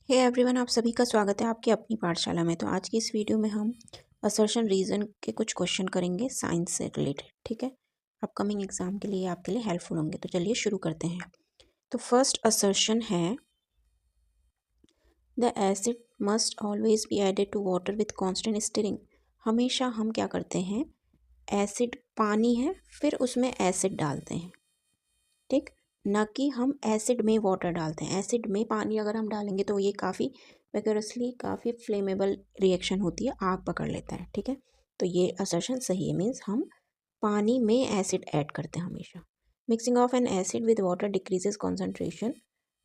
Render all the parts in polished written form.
Hey everyone, आप सभी का स्वागत है आपकी अपनी पाठशाला में। तो आज की इस वीडियो में हम असर्शन रीज़न के कुछ क्वेश्चन करेंगे साइंस से रिलेटेड। ठीक है, अपकमिंग एग्जाम के लिए आपके लिए हेल्पफुल होंगे। तो चलिए शुरू करते हैं। तो फर्स्ट असर्शन है the acid must always be added to water with constant stirring. हमेशा हम क्या करते हैं, एसिड पानी है फिर उसमें एसिड डालते हैं, ठीक, ना कि हम एसिड में वाटर डालते हैं। एसिड में पानी अगर हम डालेंगे तो ये काफ़ी वेगरसली काफ़ी फ्लेमेबल रिएक्शन होती है, आग पकड़ लेता है। ठीक है, तो ये असर्शन सही है, मीन्स हम पानी में एसिड ऐड करते हैं हमेशा। Mixing of N acid with water decreases concentration.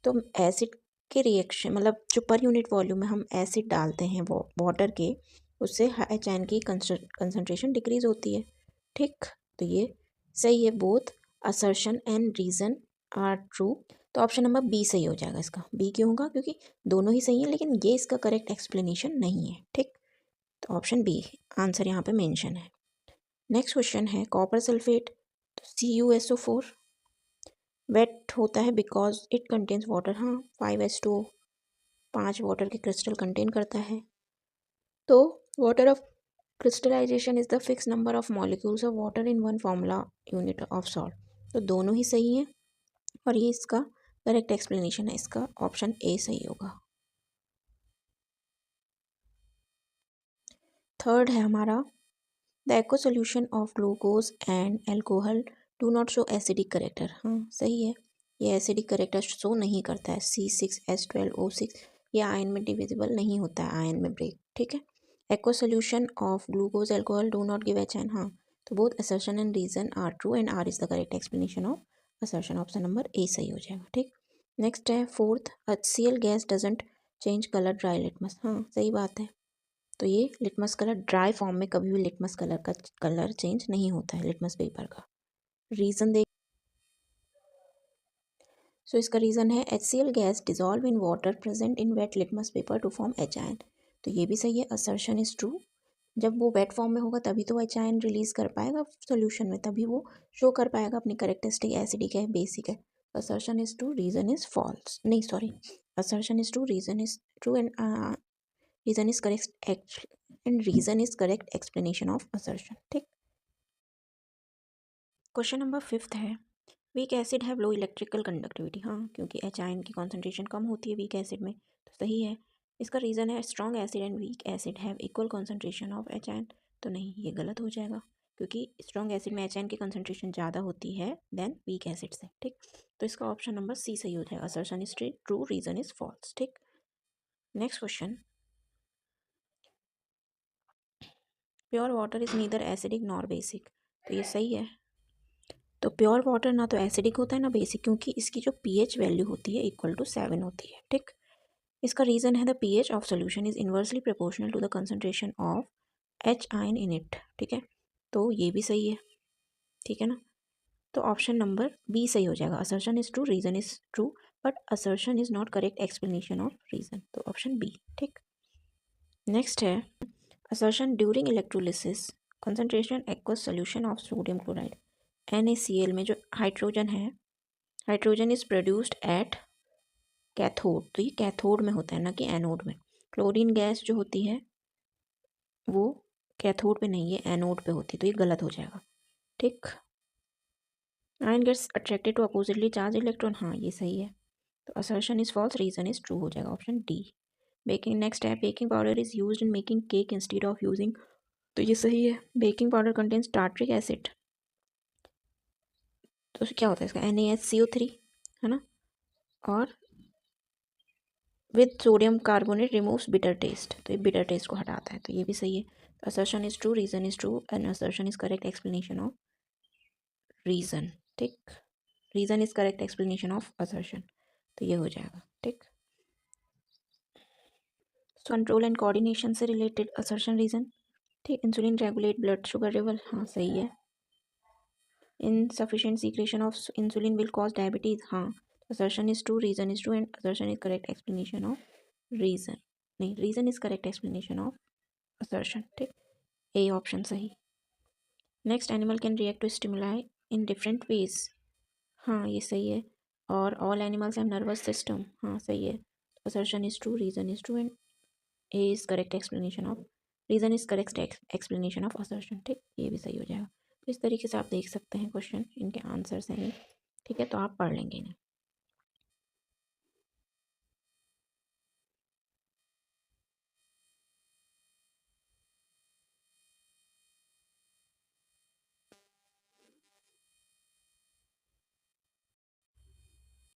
तो एसिड के रिएक्शन मतलब जो पर यूनिट वॉल्यूम में हम एसिड डालते हैं वो वाटर के, उससे HN की कंसनट्रेशन डिक्रीज होती है। ठीक, तो ये सही है। Both assertion and reason are true. तो ऑप्शन नंबर बी सही हो जाएगा इसका। बी क्यों होगा? क्योंकि दोनों ही सही हैं, लेकिन ये इसका करेक्ट एक्सप्लेनेशन नहीं है। ठीक, तो ऑप्शन बी आंसर यहाँ पे मेंशन है। नेक्स्ट क्वेश्चन है कॉपर सल्फेट CuSO4 वेट होता है बिकॉज इट कंटेन्स वाटर। हाँ, 5H2O 5 वाटर के क्रिस्टल कंटेन करता है। तो water of crystallization is the fix number of molecules of water in one formula unit of salt. तो दोनों ही सही हैं और ये इसका करेक्ट एक्सप्लेनेशन है। इसका ऑप्शन ए सही होगा। थर्ड है हमारा the aq solution of glucose and alcohol do not show acidic character. हाँ सही है, ये एसिडिक करेक्टर शो नहीं करता है। C6H12O6 ये आयन में डिविजिबल नहीं होता है, आयन में ब्रेक। ठीक है, aq solution of glucose alcohol do not give HN। हाँ, तो both assertion and reason are true and R is the correct explanation of assertion. Option number A सही हो जाएगा। ठीक, नेक्स्ट है fourth HCl gas doesn't change colour dry litmus. हाँ सही बात है। तो ये लिटमस कलर ड्राई फॉर्म में कभी भी लिटमस कलर का कलर चेंज नहीं होता है लिटमस पेपर का। रीज़न देख, सो इसका रीज़न है HCl gas dissolve in water present in wet litmus paper to form H ion. तो ये भी सही है, असर्शन इज ट्रू। जब वो वेट फॉर्म में होगा तभी तो H आयन रिलीज कर पाएगा सोल्यूशन में, तभी वो शो कर पाएगा अपनी करेक्टरिस्टिक एसिडिक है बेसिक है। Assertion is true, reason is false. नहीं sorry, assertion is true, reason is true and reason is correct and reason is correct explanation of assertion. ठीक, क्वेश्चन नंबर फिफ्थ है weak acid have low electrical conductivity. हाँ, क्योंकि H ion की concentration कम होती है weak acid में, तो सही है। इसका रीज़न है strong acid and week acid have equal concentration of H ion. तो नहीं, ये गलत हो जाएगा, क्योंकि स्ट्रॉन्ग एसिड में H आयन की कॉन्सेंट्रेशन ज़्यादा होती है देन वीक एसिड से। ठीक, तो इसका ऑप्शन नंबर सी सही हो जाएगा। Assertion is true, reason is false. ठीक, next question, pure water is neither acidic nor basic. तो ये सही है। तो प्योर वाटर ना तो एसिडिक होता है ना बेसिक, क्योंकि इसकी जो pH वैल्यू होती है इक्वल टू 7 होती है। ठीक, इसका रीज़न है the pH of solution is inversely proportional to the concentration of H ion in it. ठीक है, तो ये भी सही है। ठीक है ना, तो ऑप्शन नंबर बी सही हो जाएगा। Assertion is true, reason is true, but assertion is not correct explanation of reason. तो ऑप्शन बी। ठीक, नेक्स्ट है assertion during electrolysis concentration aqueous solution of sodium chloride NaCl में जो हाइड्रोजन है, hydrogen is produced at cathode. तो ये cathode में होता है ना कि एनोड में। क्लोरीन गैस जो होती है वो कैथोड पे नहीं, ये एनोड पे होती है, तो ये गलत हो जाएगा। ठीक, ion gets attracted to oppositely charge electron. हाँ ये सही है, तो assertion is false, reason is true हो जाएगा। Option D. बेकिंग, नेक्स्ट है baking powder is used in making cake instead of using. तो ये सही है। Baking powder contains tartaric acid. तो क्या होता है इसका NaHCO3 है ना, और with sodium carbonate removes bitter taste. तो ये बिटर टेस्ट को हटाता है, तो ये भी सही है। Assertion is true, reason is true and assertion is correct explanation of reason. ठीक, reason is correct explanation of assertion, तो ये हो जाएगा। ठीक, कंट्रोल एंड कोऑर्डिनेशन से रिलेटेड असर्शन रीजन। ठीक, insulin regulate blood sugar level. हाँ सही है। Insufficient secretion of insulin will cause diabetes. हाँ, assertion is true, reason is true and assertion is correct explanation of reason. नहीं, reason is correct explanation of assertion. ठीक, A option सही। Next, animal can react to stimuli in different ways. हाँ ये सही है। और all animals have nervous system. हाँ सही है। assertion is true, reason is true, and A is correct explanation of reason is correct explanation of assertion। ठीक, ये भी सही हो जाएगा। तो इस तरीके से आप देख सकते हैं क्वेश्चन, इनके आंसर्स हैं ये। ठीक है, तो आप पढ़ लेंगे इन्हें।